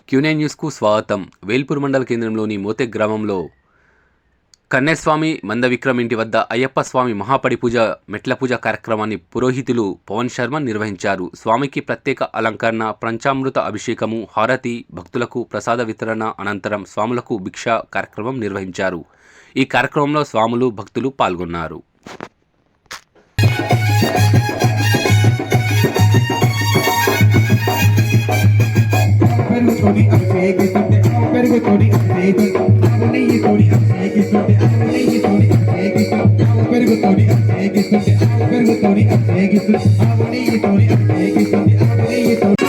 క్యూనే న్యూస్కు స్వాగతం. వేల్పూర్ మండల కేంద్రంలోని మోతే గ్రామంలో కన్నేస్వామి మందవిక్రమ్ ఇంటి వద్ద అయ్యప్ప స్వామి మహాపడి పూజ మెట్ల పూజ కార్యక్రమాన్ని పురోహితులు పవన్ శర్మ నిర్వహించారు. స్వామికి ప్రత్యేక అలంకరణ, పంచామృత అభిషేకము, హారతి, భక్తులకు ప్రసాద వితరణ అనంతరం స్వాములకు భిక్ష కార్యక్రమం నిర్వహించారు. ఈ కార్యక్రమంలో స్వాములు, భక్తులు పాల్గొన్నారు. తోడి అభిషేకిస్తుంటే పెరుగు తోడి అభిషేకిస్తుంటే నెయ్యి తోడి అభిషేకిస్తుంటే నెయ్యి తోడి అభిషేకిస్తుంటే పెరుగు తోడి అభిషేకిస్తుంటే పెరుగు తోడి అభిషేకిస్తుంటే నెయ్యి తోడి అభిషేకిస్తుంటే నెయ్యి తోడి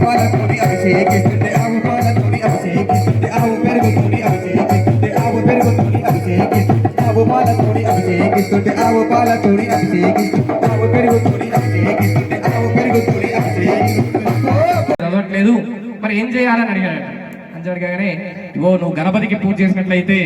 పాల తోడి అభిషేకిస్తుంటే పాల తోడి అభిషేకిస్తుంటే పెరుగు తోడి అభిషేకిస్తుంటే పెరుగు తోడి అభిషేకిస్తుంటే పాల తోడి అభిషేకిస్తుంటే పాల తోడి అభిషేకిస్తుంటే పెరుగు తోడి అభిషేకిస్తుంటే పెరుగు తోడి చదవట్లేదు, మరి ఏం చేయాలని అడిగాడు. అని అడగగానే ఇగో నువ్వు గణపతికి పూజ చేసినట్లయితే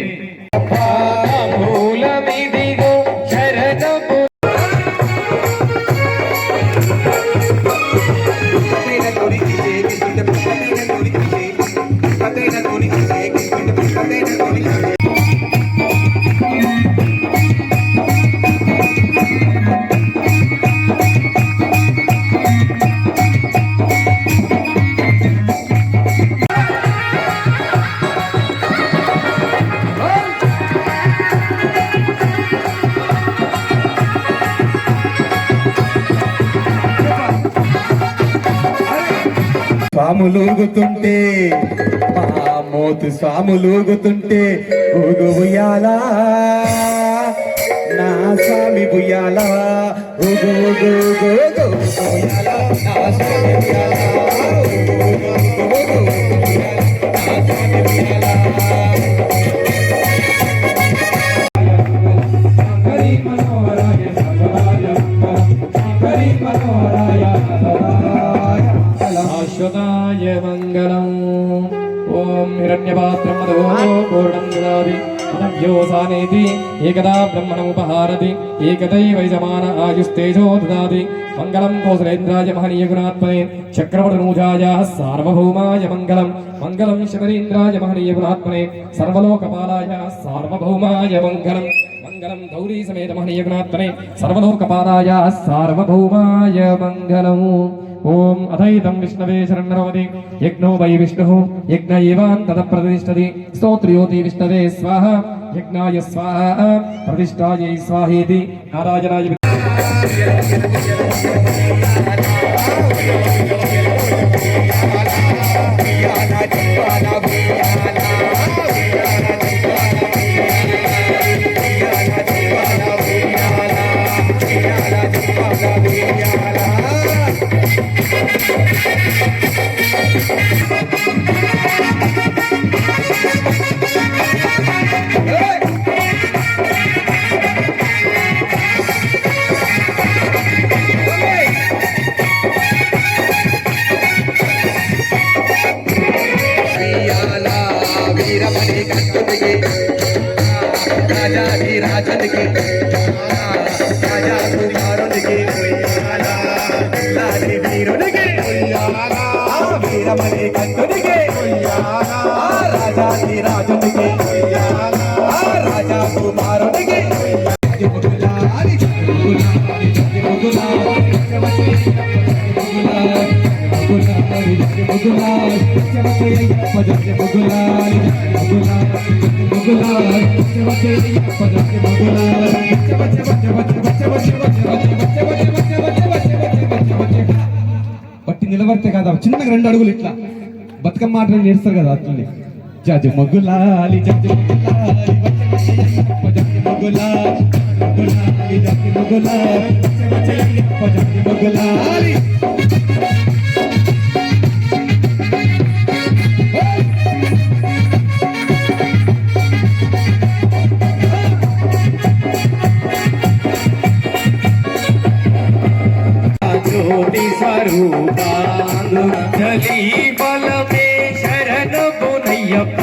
స్వాములూగుతుంటే మా మోతు స్వాములూగుతుంటే ఊగు ఉయ్యాలా నా స్వామి ఉయ్యాలా ఊగు ఊగు ఊగు ఉయ్యాలా నా స్వామి ఉయ్యాలా నా స్వామి ఉయ్యాలా మంగళం. ఓం హిరణ్యపాత్రమదో పూర్ణం దదాతి అనవ్యోసానేతి ఏకదా బ్రహ్మణముపహారతి ఏకదైవైజమాన ఆయుస్తేజో దదాతి. మంగళం కౌసలేంద్రాయ మహనీయ గుణాత్మనే చక్రవర్తనూజాయ సార్వభౌమాయ మంగళం. మంగళం శబరీంద్రాయ మహనీయ గుణాత్మనే సర్వలోకపాలాయ సార్వభౌమాయ మంగళం. మంగళం గౌరీ సమేత మహనీయ గుణాత్మనే సర్వలోకపాలాయ సార్వభౌమాయ మంగళం. ఓం అథైతం విష్ణవే శరణ్యవతి యజ్ఞో వై విష్ణుః యజ్ఞ ఏవాన్ తద ప్రతిష్ఠతి స్తోత్రయోతి విష్ణవే స్వాహ యజ్ఞాయ స్వాహ ప్రతిష్ఠాయై స్వాహేతి. నారాయణాయ వీరమణి కట్టుడికి రాజాది రాజునికి రాజా కుమారునికి లాది వీరునికి వీరమణి కట్టుడికి రాజాది రాజునికి రాజా కుమారునికి బట్టి నిలబడితే కదా చిన్నగా 2 అడుగులు ఇట్లా బతుకమ్మ మాటలు చేస్తారు కదా అట్లనే జడ్జి మొగ్గులాలి జడ్జి మొగ్గులాలి జడ్జి మొగ్గులాలి బదలి బలమే శరణ పునయ్యప్ప,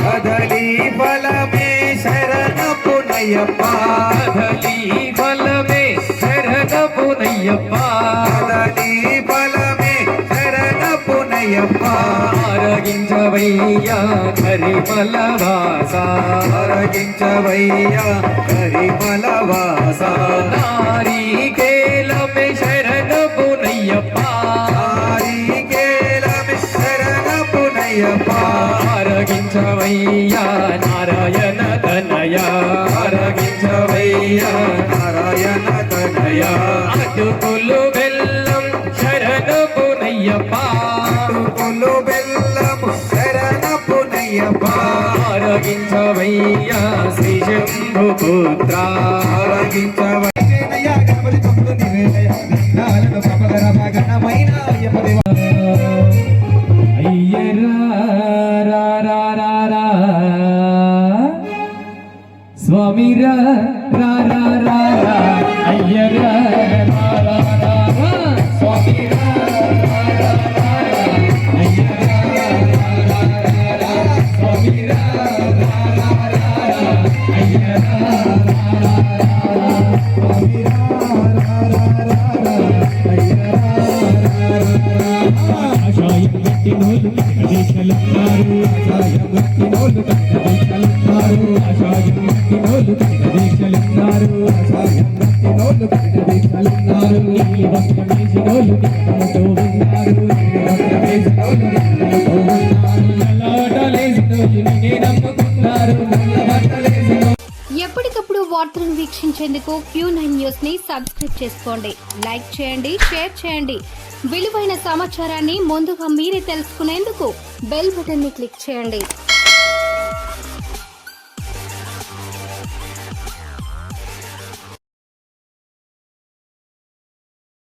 బదలి బలమే శరణ పునయ్యప్ప. పునయ్యప్ప కదలి బలమే శరణపునయ్యప్ప కదలి బలమే శరణ పునయ్యప్ప ఆరగించవయ్యా కరిమల వాస ఆరగించవయ్యా కరిమల వాస నారీకేలమే శరణపునయ్యప్ప నారీకేలమే శరణ పునయ్యప్ప ఆరగించవయ్యా నారాయణ తనయ ఆరగించవయ్యా నారాయణ తనయ అటుకులు బెల్లం శరణపునయ్యప్ప అటుకులు బెల్లము శరణ పునయ్యప్ప ఆరగించవయ్యా శ్రీ శంభు పుత్ర ఆరగించవయ్యా గణపతి తమ్ముడు నీవేనయ్యా విఘ్నాలను సమగరమ గణమైన అయ్యప్ప దేవా అయ్యరా రా రా రా రా స్వామి రా రా రా రా రా అయ్యరా రా రా రా రా స్వామి రా రా రా రా రా అయ్యరా రా రా రా రా స్వామి రా రా రా రా రా అయ్యరా రా రా రా స్వామి రా రా రా రా రా అయ్యరా రా రా ఆశాయం గట్టినోళ్ళు కనకదీక్షలున్నారు ఆశాయం గట్టినోళ్ళు కనకదీక్షలున్నారు ఆశాయం గట్టినోళ్ళు కనకదీక్షలున్నారు ఆశాయం గట్టినోళ్ళు కనకదీక్షలున్నారు నీలి వస్త్రం వేసినోళ్ళు నిక్కముతో ఉన్నారు నీలి వస్త్రం వేసినోళ్ళు నిక్కముతో ఉన్నారు నల్లబట్టలేసినోళ్ళు నిన్నే నమ్ముకున్నారు నల్లబట్టలేసినోళ్ళు. ఎప్పటికప్పుడు వార్తలను వీక్షించేందుకు Q9 న్యూస్ ని సబ్స్క్రైబ్ చేసుకోండి, లైక్ చేయండి, షేర్ చేయండి. విలువైన సమాచారాన్ని ముందుగా మీరే తెలుసుకునేందుకు బెల్ బటన్ ని క్లిక్ చేయండి.